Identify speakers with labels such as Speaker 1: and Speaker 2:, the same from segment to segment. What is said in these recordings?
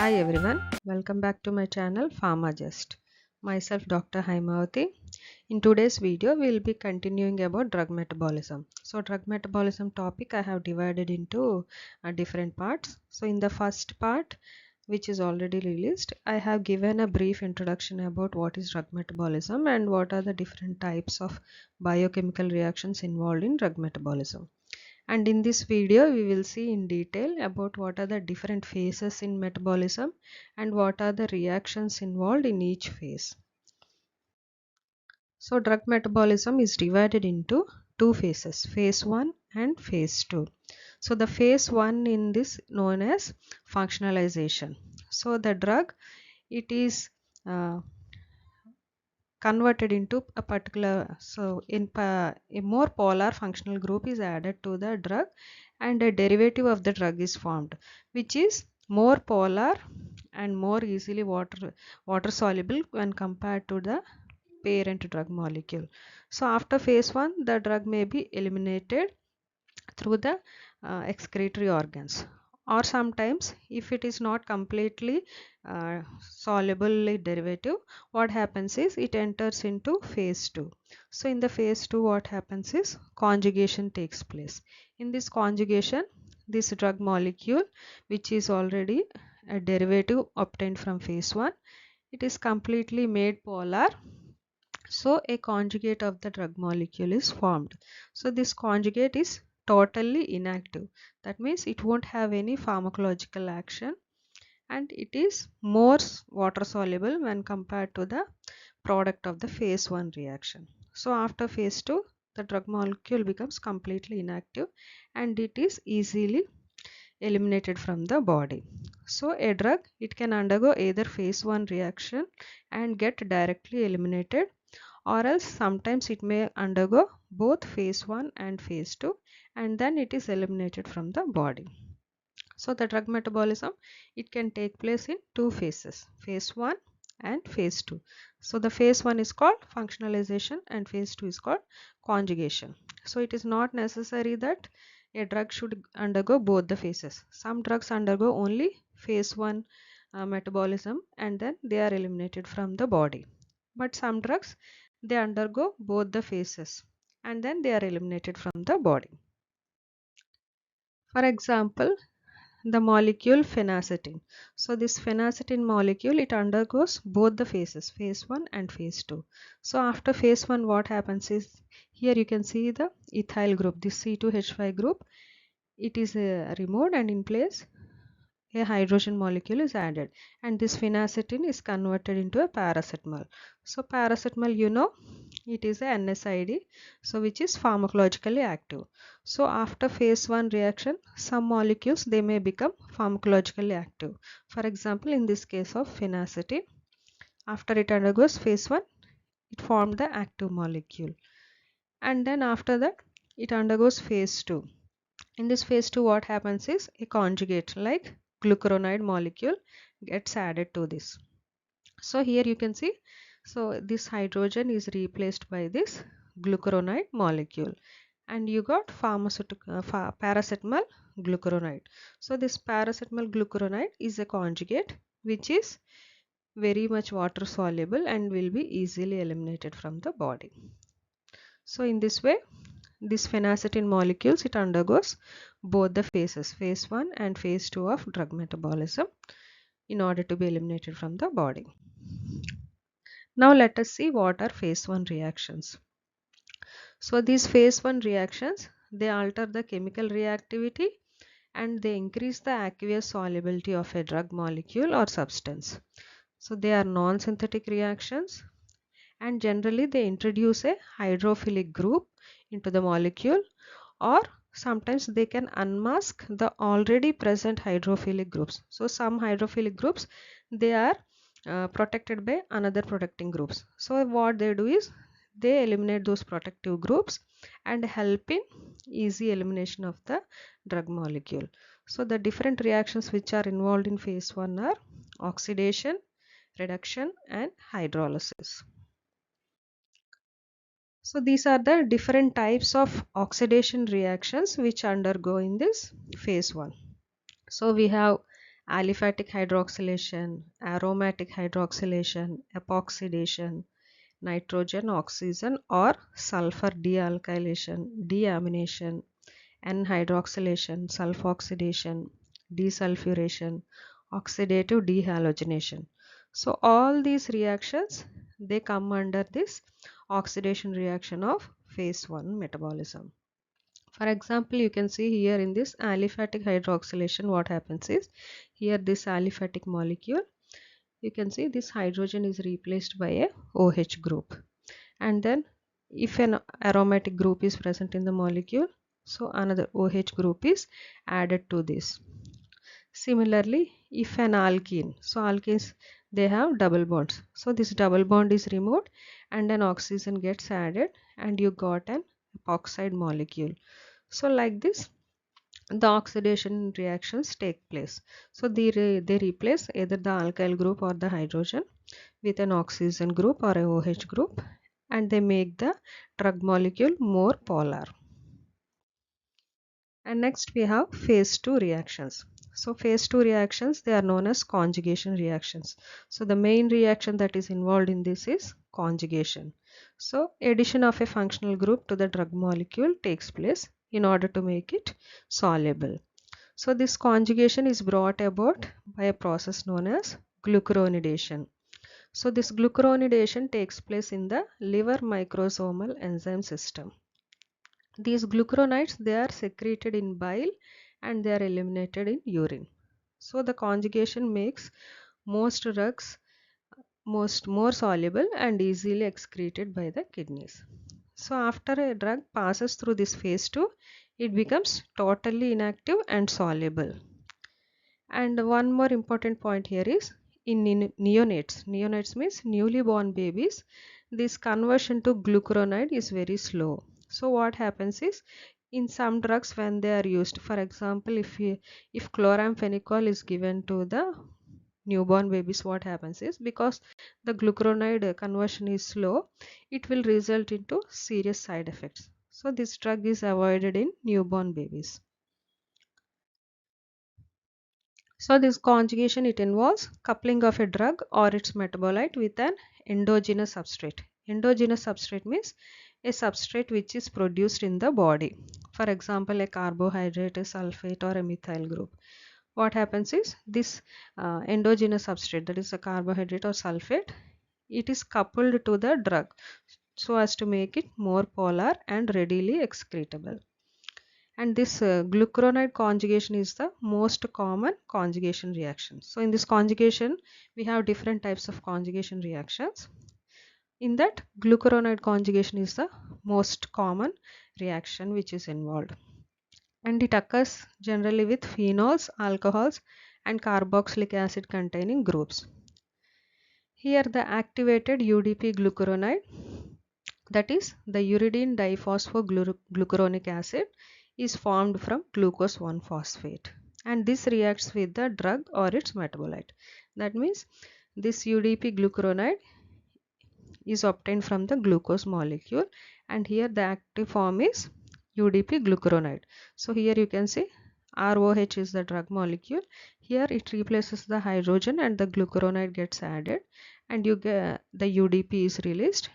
Speaker 1: Hi everyone, welcome back to my channel Pharmazest. Myself Dr. Haimavati. In today's video we will be continuing about drug metabolism. So drug metabolism topic I have divided into different parts. So in the first part, which is already released, I have given a brief introduction about what is drug metabolism and what are the different types of biochemical reactions involved in drug metabolism. And in this video we will see in detail about what are the different phases in metabolism and what are the reactions involved in each phase. So drug metabolism is divided into two phases, phase 1 and phase 2. So the phase 1 in this known as functionalization. So the drug, it is converted into a particular, so a more polar functional group is added to the drug and a derivative of the drug is formed, which is more polar and more easily water soluble when compared to the parent drug molecule. So after phase 1 the drug may be eliminated through the excretory organs, or sometimes if it is not completely soluble derivative, what happens is it enters into phase 2. So in the phase 2 what happens is conjugation takes place. In this conjugation, this drug molecule, which is already a derivative obtained from phase 1, it is completely made polar. So a conjugate of the drug molecule is formed. So this conjugate is totally inactive. That means it won't have any pharmacological action and it is more water soluble when compared to the product of the phase 1 reaction. So after phase 2 the drug molecule becomes completely inactive and it is easily eliminated from the body. So a drug, it can undergo either phase 1 reaction and get directly eliminated, or else sometimes it may undergo both phase 1 and phase 2 and then it is eliminated from the body. So the drug metabolism, it can take place in two phases, phase 1 and phase 2. So the phase 1 is called functionalization and phase 2 is called conjugation. So it is not necessary that a drug should undergo both the phases. Some drugs undergo only phase 1 metabolism and then they are eliminated from the body. But some drugs, they undergo both the phases and then they are eliminated from the body. For example, the molecule phenacetin. So this phenacetin molecule, it undergoes both the phases, phase 1 and phase 2. So after phase 1 what happens is, here you can see the ethyl group, this C2H5 group, it is removed and in place a hydrogen molecule is added and this phenacetin is converted into a paracetamol. So paracetamol, you know, it is a NSAID, so which is pharmacologically active. So after phase 1 reaction, some molecules, they may become pharmacologically active. For example, in this case of phenacetin, after it undergoes phase 1, it formed the active molecule and then after that it undergoes phase 2. In this phase 2 what happens is a conjugate like glucuronide molecule gets added to this. So here you can see, so this hydrogen is replaced by this glucuronide molecule and you got paracetamol glucuronide. So this paracetamol glucuronide is a conjugate which is very much water soluble and will be easily eliminated from the body. So in this way, this phenacetin molecules, it undergoes both the phases, phase 1 and phase 2 of drug metabolism in order to be eliminated from the body. Now let us see what are phase 1 reactions. So these phase 1 reactions, they alter the chemical reactivity and they increase the aqueous solubility of a drug molecule or substance. So they are non-synthetic reactions and generally they introduce a hydrophilic group into the molecule, or sometimes they can unmask the already present hydrophilic groups. So some hydrophilic groups, they are protected by another protecting groups. So what they do is they eliminate those protective groups and help in easy elimination of the drug molecule. So the different reactions which are involved in phase 1 are oxidation, reduction and hydrolysis. So these are the different types of oxidation reactions which undergo in this phase 1. So we have aliphatic hydroxylation, aromatic hydroxylation, epoxidation, nitrogen oxygen or sulfur dealkylation, deamination, N-hydroxylation, sulfoxidation, desulfuration, oxidative dehalogenation. So all these reactions, they come under this oxidation reaction of phase 1 metabolism. For example, you can see here in this aliphatic hydroxylation, what happens is, here this aliphatic molecule, you can see this hydrogen is replaced by a OH group. And then if an aromatic group is present in the molecule, so another OH group is added to this. Similarly, if an alkene, so alkenes, they have double bonds. So this double bond is removed and an oxygen gets added and you got an epoxide molecule. So like this, the oxidation reactions take place. So they replace either the alkyl group or the hydrogen with an oxygen group or a OH group, and they make the drug molecule more polar. And next we have phase 2 reactions. So phase 2 reactions, they are known as conjugation reactions. So the main reaction that is involved in this is conjugation. So addition of a functional group to the drug molecule takes place in order to make it soluble. So this conjugation is brought about by a process known as glucuronidation. So this glucuronidation takes place in the liver microsomal enzyme system. These glucuronides, they are secreted in bile and they are eliminated in urine. So the conjugation makes most drugs more soluble and easily excreted by the kidneys. So after a drug passes through this phase 2, it becomes totally inactive and soluble. And one more important point here is in neonates means newly born babies, this conversion to glucuronide is very slow. So what happens is, in some drugs when they are used, for example, if chloramphenicol is given to the newborn babies, what happens is, because the glucuronide conversion is slow, it will result into serious side effects. So this drug is avoided in newborn babies. So this conjugation, it involves coupling of a drug or its metabolite with an endogenous substrate. Endogenous substrate means a substrate which is produced in the body. For example, a carbohydrate, a sulfate or a methyl group. What happens is, this endogenous substrate, that is a carbohydrate or sulfate, it is coupled to the drug so as to make it more polar and readily excretable. And this glucuronide conjugation is the most common conjugation reaction. So in this conjugation, we have different types of conjugation reactions. In that, glucuronide conjugation is the most common reaction which is involved. And it occurs generally with phenols, alcohols and carboxylic acid containing groups. Here the activated UDP glucuronide, that is the uridine diphosphoglucuronic acid, is formed from glucose 1-phosphate, and this reacts with the drug or its metabolite. That means this UDP glucuronide is obtained from the glucose molecule, and here the active form is UDP glucuronide. So here you can see ROH is the drug molecule. Here it replaces the hydrogen and the glucuronide gets added, and you get the UDP is released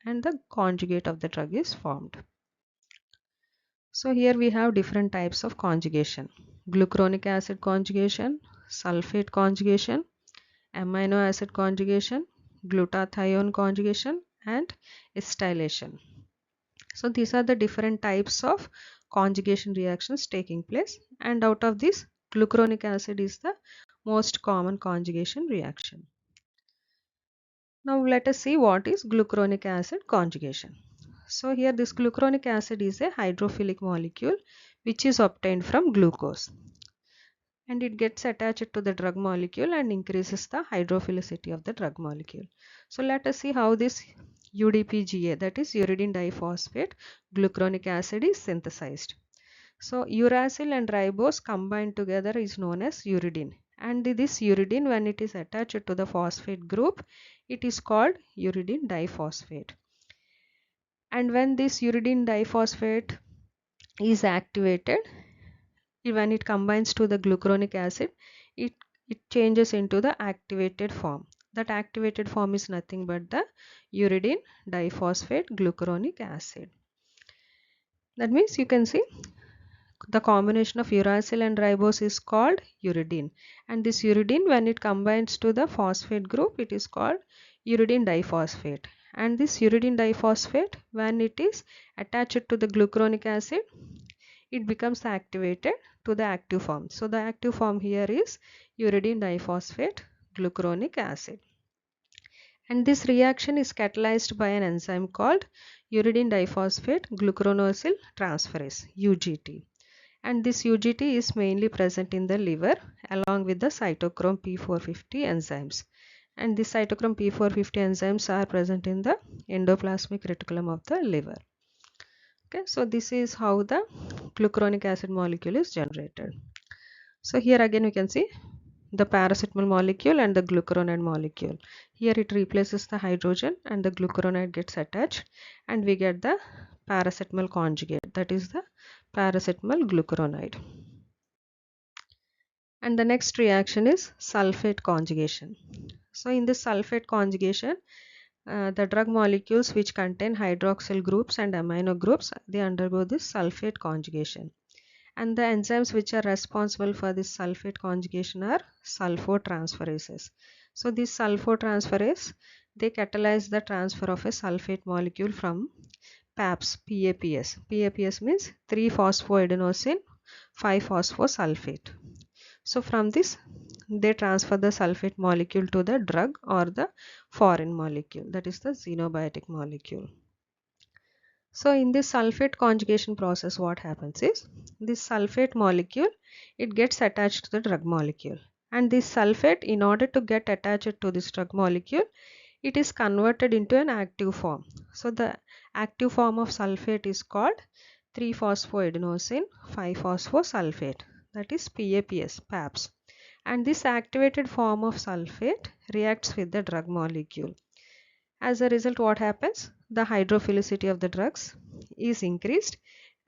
Speaker 1: and the conjugate of the drug is formed. So here we have different types of conjugation: glucuronic acid conjugation, sulfate conjugation, amino acid conjugation, glutathione conjugation and acetylation. So these are the different types of conjugation reactions taking place, and out of this, glucuronic acid is the most common conjugation reaction. Now let us see what is glucuronic acid conjugation. So here this glucuronic acid is a hydrophilic molecule which is obtained from glucose, and it gets attached to the drug molecule and increases the hydrophilicity of the drug molecule. So let us see how this UDPGA, that is uridine diphosphate glucuronic acid, is synthesized. So uracil and ribose combined together is known as uridine, and this uridine, when it is attached to the phosphate group, it is called uridine diphosphate. And when this uridine diphosphate is activated, when it combines to the glucuronic acid, it it changes into the activated form. That activated form is nothing but the uridine diphosphate glucuronic acid. That means you can see the combination of uracil and ribose is called uridine, and this uridine, when it combines to the phosphate group, it is called uridine diphosphate. And this uridine diphosphate, when it is attached to the glucuronic acid, it becomes activated to the active form. So the active form here is uridine diphosphate glucuronic acid. And this reaction is catalyzed by an enzyme called uridine diphosphate glucuronosyl transferase, UGT. And this UGT is mainly present in the liver along with the cytochrome P450 enzymes. And the cytochrome P450 enzymes are present in the endoplasmic reticulum of the liver. Okay, so this is how the glucuronic acid molecule is generated. So here again we can see the paracetamol molecule and the glucuronide molecule. Here it replaces the hydrogen and the glucuronide gets attached, and we get the paracetamol conjugate, that is the paracetamol glucuronide. And the next reaction is sulfate conjugation. So in this sulfate conjugation, the drug molecules which contain hydroxyl groups and amino groups, they undergo this sulfate conjugation. And the enzymes which are responsible for this sulfate conjugation are sulfotransferases. So this sulfotransferase, they catalyze the transfer of a sulfate molecule from PAPS, PAPS. PAPS means 3-phosphoadenosine 5-phosphosulfate. So from this, they transfer the sulfate molecule to the drug or the foreign molecule, that is the xenobiotic molecule. So in this sulfate conjugation process, what happens is this sulfate molecule, it gets attached to the drug molecule, and this sulfate, in order to get attached to this drug molecule, it is converted into an active form. So the active form of sulfate is called 3-phosphoadenosine 5-phosphosulfate, that is PAPS, PAPS. And this activated form of sulfate reacts with the drug molecule. As a result, what happens? The hydrophilicity of the drugs is increased,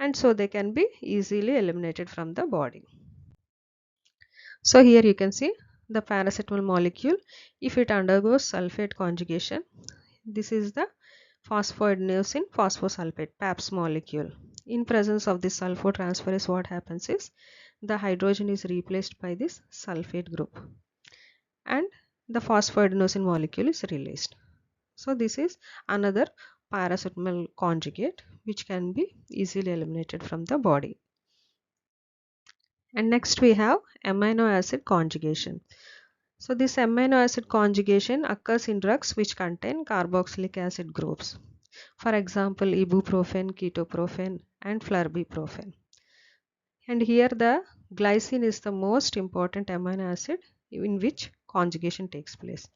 Speaker 1: and so they can be easily eliminated from the body. So here you can see the paracetamol molecule. If it undergoes sulfate conjugation, this is the phosphoadenosine phosphosulfate PAPS molecule. In presence of this sulfotransferase, what happens is the hydrogen is replaced by this sulfate group, and the phosphoadenosine molecule is released. So this is another paracetamol conjugate which can be easily eliminated from the body. And next we have amino acid conjugation. So this amino acid conjugation occurs in drugs which contain carboxylic acid groups. For example, ibuprofen, ketoprofen and flurbiprofen. And here the glycine is the most important amino acid in which conjugation takes place.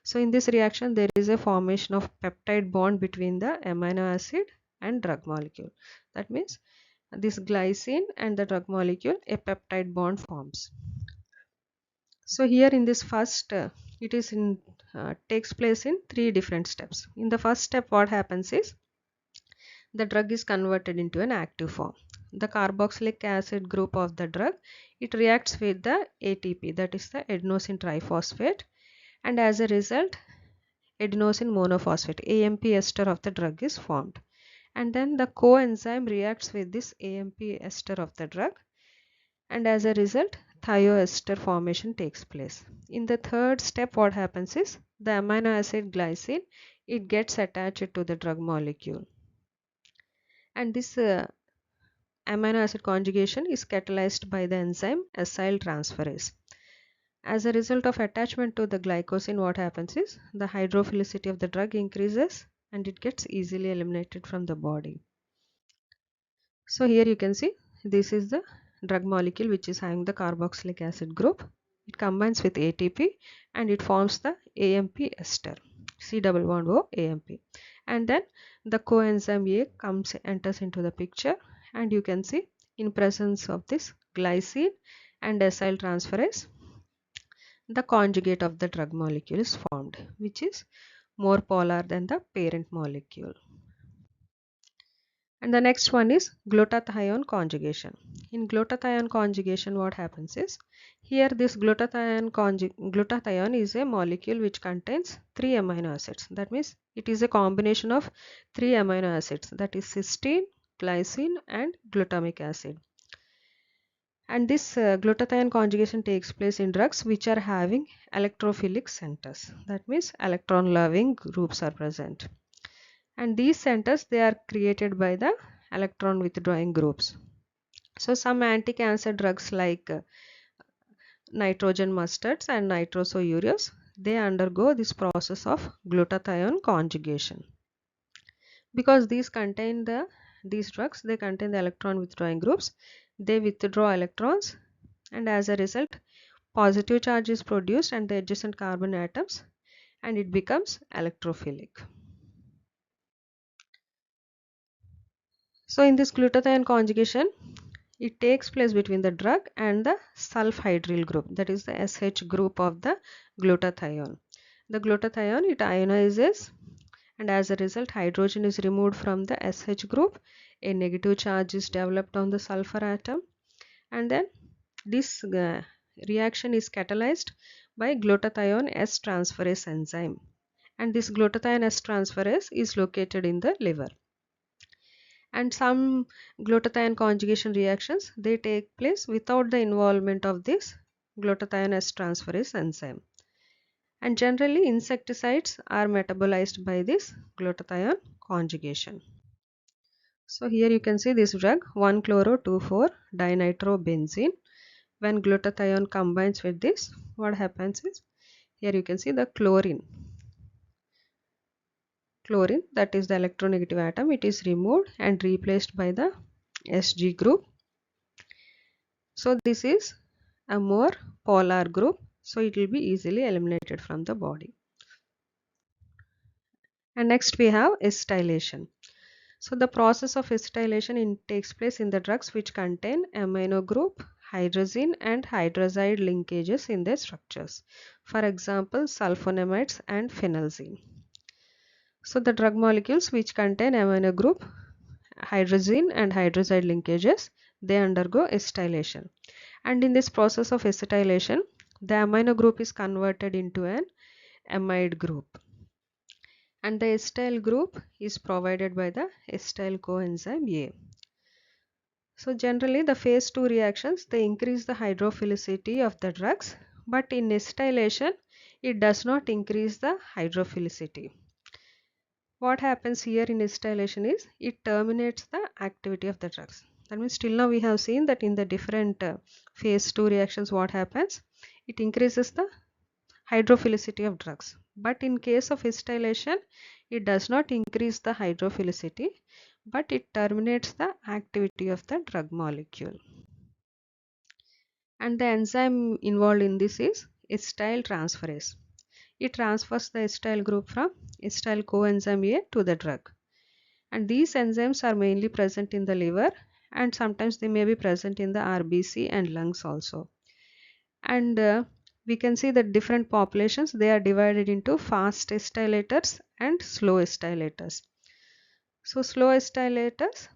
Speaker 1: So in this reaction, there is a formation of peptide bond between the amino acid and drug molecule. That means this glycine and the drug molecule, a peptide bond forms. So here in this first, it is in takes place in 3 different steps. In the first step, what happens is the drug is converted into an active form. The carboxylic acid group of the drug, it reacts with the ATP, that is the adenosine triphosphate, and as a result, adenosine monophosphate, AMP ester of the drug is formed. And then the coenzyme reacts with this AMP ester of the drug, and as a result, thioester formation takes place. In the third step, what happens is the amino acid glycine, it gets attached to the drug molecule. And this amino acid conjugation is catalyzed by the enzyme acyl transferase. As a result of attachment to the glycosin, what happens is the hydrophilicity of the drug increases and it gets easily eliminated from the body. So here you can see this is the drug molecule which is having the carboxylic acid group. It combines with ATP and it forms the AMP ester, C double bond O AMP. And then the coenzyme A enters into the picture, and you can see in presence of this glycine and acyl transferase, the conjugate of the drug molecule is formed, which is more polar than the parent molecule. And the next one is glutathione conjugation. In glutathione conjugation, what happens is, here this glutathione is a molecule which contains 3 amino acids. That means it is a combination of 3 amino acids, that is cysteine, glycine and glutamic acid. And this glutathione conjugation takes place in drugs which are having electrophilic centers. That means electron loving groups are present. And these centers, they are created by the electron withdrawing groups. So some anti-cancer drugs like nitrogen mustards and nitrosoureas, they undergo this process of glutathione conjugation, because these drugs, they contain the electron withdrawing groups. They withdraw electrons, and as a result positive charge is produced and the adjacent carbon atoms, and it becomes electrophilic. So in this glutathione conjugation, it takes place between the drug and the sulfhydryl group, that is the SH group of the glutathione. The glutathione, it ionizes, and as a result hydrogen is removed from the SH group. A negative charge is developed on the sulfur atom, and then this reaction is catalyzed by glutathione S transferase enzyme, and this glutathione S transferase is located in the liver. And some glutathione conjugation reactions, they take place without the involvement of this glutathione S transferase enzyme, and generally insecticides are metabolized by this glutathione conjugation. So here you can see this drug 1-chloro-2,4-dinitrobenzene. When glutathione combines with this, what happens is, here you can see the chlorine, that is the electronegative atom, it is removed and replaced by the Sg group. So this is a more polar group, so it will be easily eliminated from the body. And next we have acetylation. So the process of acetylation takes place in the drugs which contain amino group, hydrazine and hydrazide linkages in their structures. For example, sulfonamides and phenelzine. So the drug molecules which contain amino group, hydrazine and hydrazide linkages, they undergo acetylation. And in this process of acetylation, the amino group is converted into an amide group. And the acetyl group is provided by the acetyl coenzyme A. So generally the phase 2 reactions, they increase the hydrophilicity of the drugs, but in acetylation it does not increase the hydrophilicity. What happens here in acetylation is, it terminates the activity of the drugs. That means till now we have seen that in the different phase 2 reactions, what happens, it increases the hydrophilicity of drugs, but in case of acetylation it does not increase the hydrophilicity, but it terminates the activity of the drug molecule. And the enzyme involved in this is acetyl transferase. It transfers the acetyl group from acetyl coenzyme A to the drug, and these enzymes are mainly present in the liver, and sometimes they may be present in the RBC and lungs also. And we can see that different populations, they are divided into fast acetylators and slow acetylators. So slow acetylators,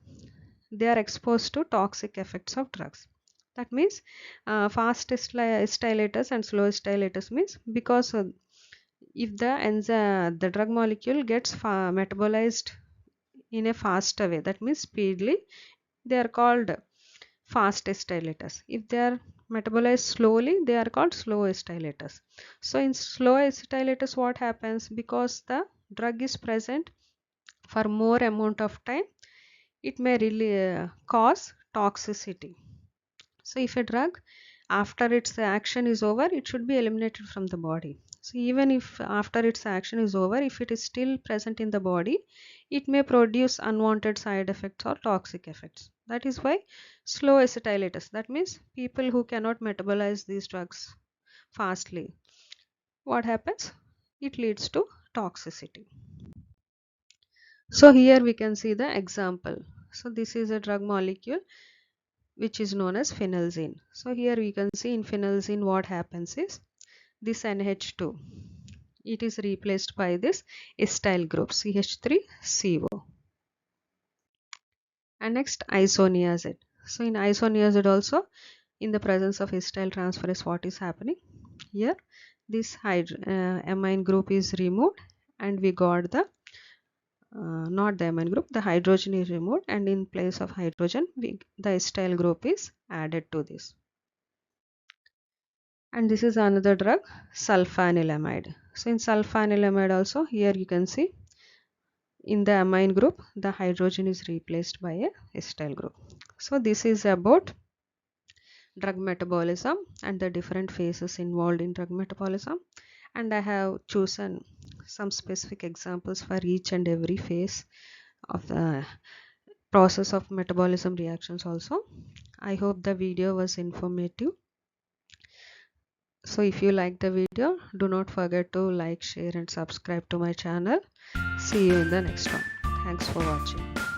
Speaker 1: they are exposed to toxic effects of drugs. That means fast acetylators and slow acetylators means, because if the drug molecule gets metabolized in a faster way, that means speedily, they are called fast acetylators. If they are metabolized slowly, they are called slow acetylators. So in slow acetylators, what happens, because the drug is present for more amount of time, it may really cause toxicity. So if a drug, after its action is over, it should be eliminated from the body. So even if after its action is over, if it is still present in the body, it may produce unwanted side effects or toxic effects. That is why slow acetylators, that means people who cannot metabolize these drugs fastly, what happens, it leads to toxicity. So here we can see the example. So this is a drug molecule which is known as phenelzine. So here we can see in phenelzine what happens is, this NH2, it is replaced by this acetyl group CH3CO. And next isoniazid. So in isoniazid also, in the presence of acetyl transferase, what is happening here? This amine group is removed, and we got the not the amine group, the hydrogen is removed, and in place of hydrogen the acetyl group is added to this. And this is another drug, sulfanilamide. So in sulfanilamide also, here you can see in the amine group the hydrogen is replaced by a acetyl group. So this is about drug metabolism and the different phases involved in drug metabolism, and I have chosen some specific examples for each and every phase of the process of metabolism reactions also. I hope the video was informative. So if you like the video, do not forget to like, share and subscribe to my channel. See you in the next one. Thanks for watching.